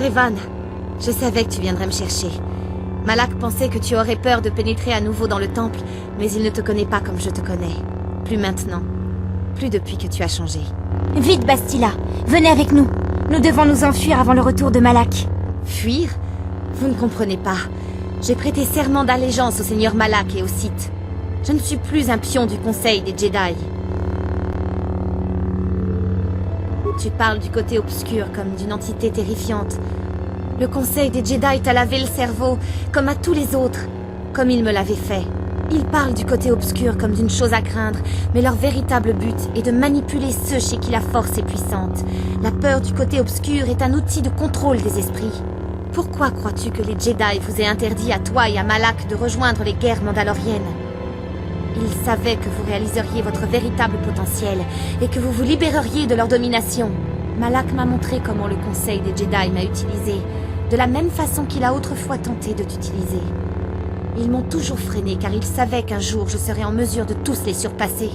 Revan, je savais que tu viendrais me chercher. Malak pensait que tu aurais peur de pénétrer à nouveau dans le temple, mais il ne te connaît pas comme je te connais. Plus maintenant. Plus depuis que tu as changé. Vite, Bastila, venez avec nous. Nous devons nous enfuir avant le retour de Malak. Fuir? Vous ne comprenez pas. J'ai prêté serment d'allégeance au Seigneur Malak et au Sith. Je ne suis plus un pion du Conseil des Jedi. Tu parles du côté obscur comme d'une entité terrifiante. Le Conseil des Jedi t'a lavé le cerveau, comme à tous les autres, comme il me l'avait fait. Ils parlent du côté obscur comme d'une chose à craindre, mais leur véritable but est de manipuler ceux chez qui la force est puissante. La peur du côté obscur est un outil de contrôle des esprits. Pourquoi crois-tu que les Jedi vous aient interdit à toi et à Malak de rejoindre les guerres mandaloriennes? Ils savaient que vous réaliseriez votre véritable potentiel et que vous vous libéreriez de leur domination. Malak m'a montré comment le Conseil des Jedi m'a utilisé, de la même façon qu'il a autrefois tenté de t'utiliser. Ils m'ont toujours freiné car ils savaient qu'un jour je serais en mesure de tous les surpasser.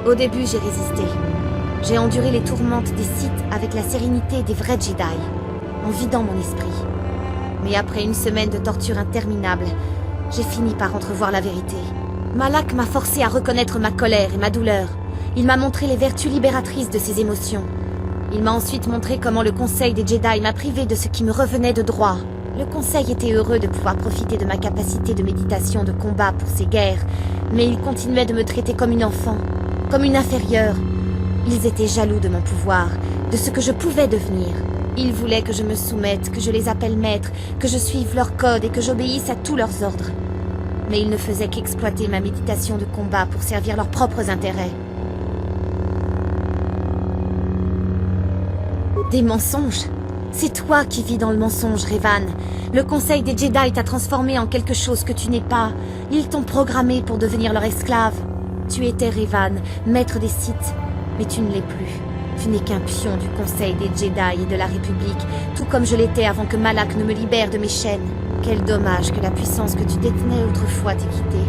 Au début, j'ai résisté. J'ai enduré les tourmentes des Sith avec la sérénité des vrais Jedi, en vidant mon esprit. Mais après une semaine de torture interminable, j'ai fini par entrevoir la vérité. Malak m'a forcé à reconnaître ma colère et ma douleur. Il m'a montré les vertus libératrices de ses émotions. Il m'a ensuite montré comment le Conseil des Jedi m'a privé de ce qui me revenait de droit. Le Conseil était heureux de pouvoir profiter de ma capacité de méditation de combat pour ces guerres, mais il continuait de me traiter comme une enfant, comme une inférieure. Ils étaient jaloux de mon pouvoir, de ce que je pouvais devenir. Ils voulaient que je me soumette, que je les appelle maîtres, que je suive leurs codes et que j'obéisse à tous leurs ordres. Mais ils ne faisaient qu'exploiter ma méditation de combat pour servir leurs propres intérêts. Des mensonges? C'est toi qui vis dans le mensonge, Revan. Le Conseil des Jedi t'a transformé en quelque chose que tu n'es pas. Ils t'ont programmé pour devenir leur esclave. Tu étais Revan, maître des Sith, mais tu ne l'es plus. Tu n'es qu'un pion du Conseil des Jedi et de la République, tout comme je l'étais avant que Malak ne me libère de mes chaînes. Quel dommage que la puissance que tu détenais autrefois t'ait quitté.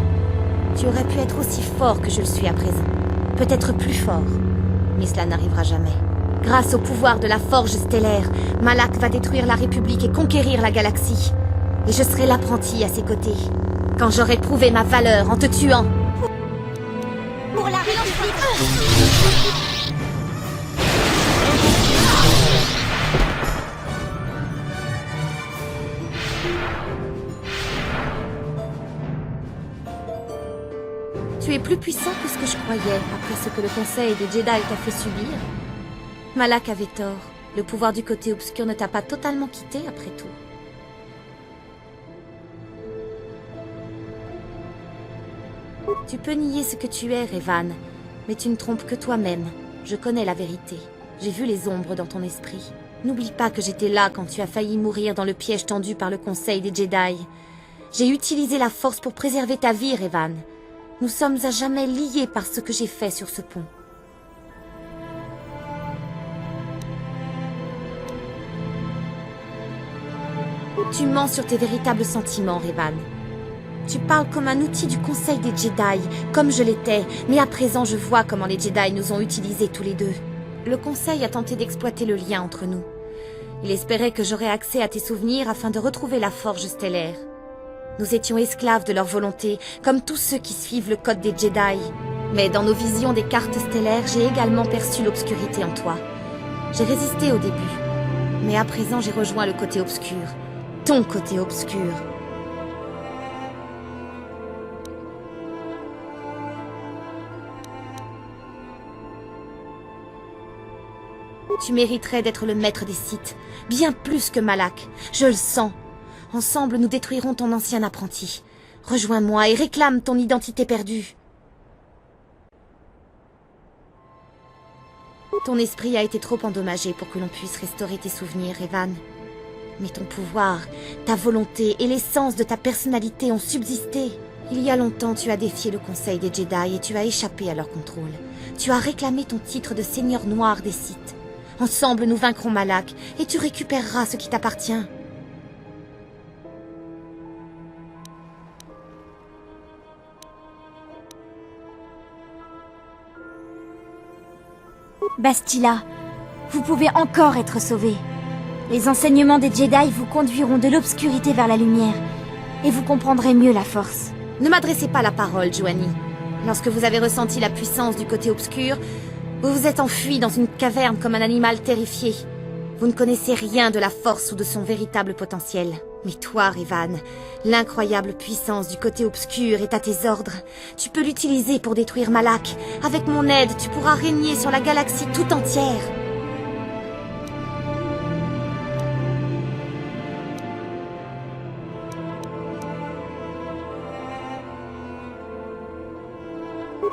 Tu aurais pu être aussi fort que je le suis à présent. Peut-être plus fort, mais cela n'arrivera jamais. Grâce au pouvoir de la Forge stellaire, Malak va détruire la République et conquérir la galaxie. Et je serai l'apprenti à ses côtés, quand j'aurai prouvé ma valeur en te tuant. Pour la République. Tu es plus puissant que ce que je croyais, après ce que le Conseil des Jedi t'a fait subir. Malak avait tort. Le pouvoir du côté obscur ne t'a pas totalement quitté, après tout. Tu peux nier ce que tu es, Revan, mais tu ne trompes que toi-même. Je connais la vérité. J'ai vu les ombres dans ton esprit. N'oublie pas que j'étais là quand tu as failli mourir dans le piège tendu par le Conseil des Jedi. J'ai utilisé la force pour préserver ta vie, Revan. Nous sommes à jamais liés par ce que j'ai fait sur ce pont. Tu mens sur tes véritables sentiments, Revan. Tu parles comme un outil du Conseil des Jedi, comme je l'étais, mais à présent je vois comment les Jedi nous ont utilisés tous les deux. Le Conseil a tenté d'exploiter le lien entre nous. Il espérait que j'aurais accès à tes souvenirs afin de retrouver la Forge stellaire. Nous étions esclaves de leur volonté, comme tous ceux qui suivent le code des Jedi. Mais dans nos visions des cartes stellaires, j'ai également perçu l'obscurité en toi. J'ai résisté au début, mais à présent j'ai rejoint le côté obscur. Ton côté obscur. Tu mériterais d'être le maître des Sith, bien plus que Malak. Je le sens. Ensemble, nous détruirons ton ancien apprenti. Rejoins-moi et réclame ton identité perdue. Ton esprit a été trop endommagé pour que l'on puisse restaurer tes souvenirs, Revan. Mais ton pouvoir, ta volonté et l'essence de ta personnalité ont subsisté. Il y a longtemps, tu as défié le Conseil des Jedi et tu as échappé à leur contrôle. Tu as réclamé ton titre de Seigneur Noir des Sith. Ensemble, nous vaincrons Malak et tu récupéreras ce qui t'appartient. Bastila, vous pouvez encore être sauvé. Les enseignements des Jedi vous conduiront de l'obscurité vers la lumière, et vous comprendrez mieux la force. Ne m'adressez pas la parole, Juani. Lorsque vous avez ressenti la puissance du côté obscur, vous vous êtes enfui dans une caverne comme un animal terrifié. Vous ne connaissez rien de la force ou de son véritable potentiel. Mais toi, Revan, l'incroyable puissance du côté obscur est à tes ordres. Tu peux l'utiliser pour détruire Malak. Avec mon aide, tu pourras régner sur la galaxie tout entière.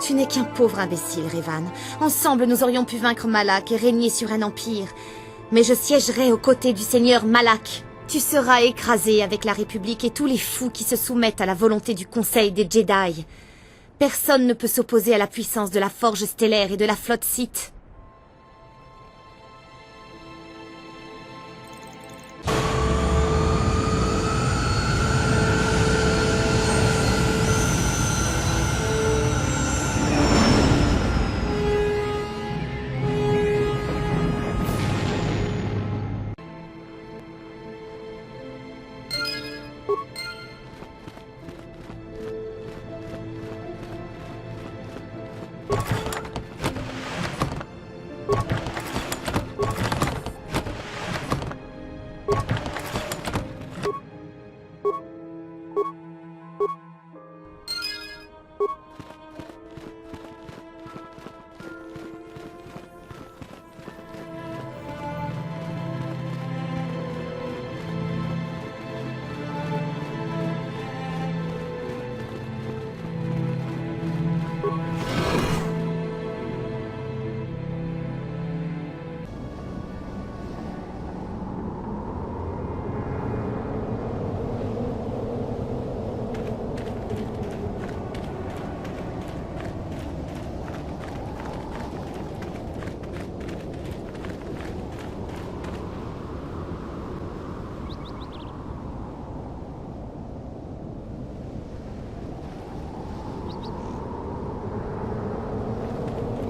Tu n'es qu'un pauvre imbécile, Revan. Ensemble, nous aurions pu vaincre Malak et régner sur un empire. Mais je siégerai aux côtés du seigneur Malak. Tu seras écrasé avec la République et tous les fous qui se soumettent à la volonté du Conseil des Jedi. Personne ne peut s'opposer à la puissance de la Forge stellaire et de la flotte Sith.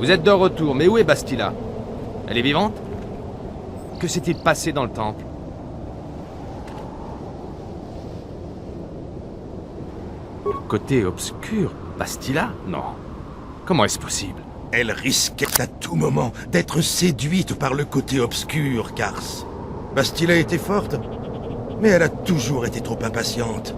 Vous êtes de retour, mais où est Bastila? Elle est vivante? Que s'est-il passé dans le temple? Le côté obscur? Bastila? Non. Comment est-ce possible? Elle risquait à tout moment d'être séduite par le côté obscur, Kars. Bastila était forte, mais elle a toujours été trop impatiente.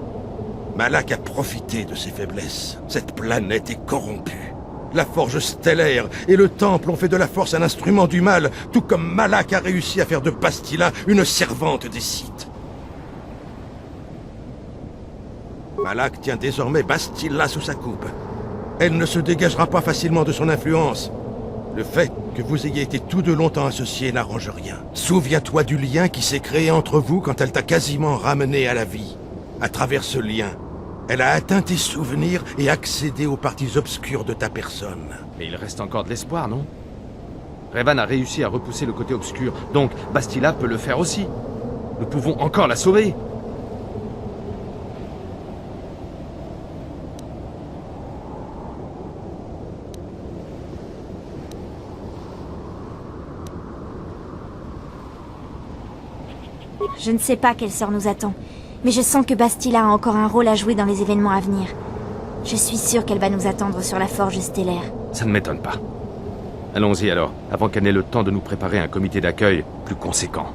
Malak a profité de ses faiblesses. Cette planète est corrompue. La forge stellaire et le temple ont fait de la force un instrument du mal, tout comme Malak a réussi à faire de Bastila une servante des Sith. Malak tient désormais Bastila sous sa coupe. Elle ne se dégagera pas facilement de son influence. Le fait que vous ayez été tous deux longtemps associés n'arrange rien. Souviens-toi du lien qui s'est créé entre vous quand elle t'a quasiment ramené à la vie. À travers ce lien, elle a atteint tes souvenirs et accédé aux parties obscures de ta personne. Mais il reste encore de l'espoir, non? Revan a réussi à repousser le côté obscur, donc Bastila peut le faire aussi. Nous pouvons encore la sauver. Je ne sais pas quel sort nous attend, mais je sens que Bastila a encore un rôle à jouer dans les événements à venir. Je suis sûre qu'elle va nous attendre sur la forge stellaire. Ça ne m'étonne pas. Allons-y alors, avant qu'elle n'ait le temps de nous préparer un comité d'accueil plus conséquent.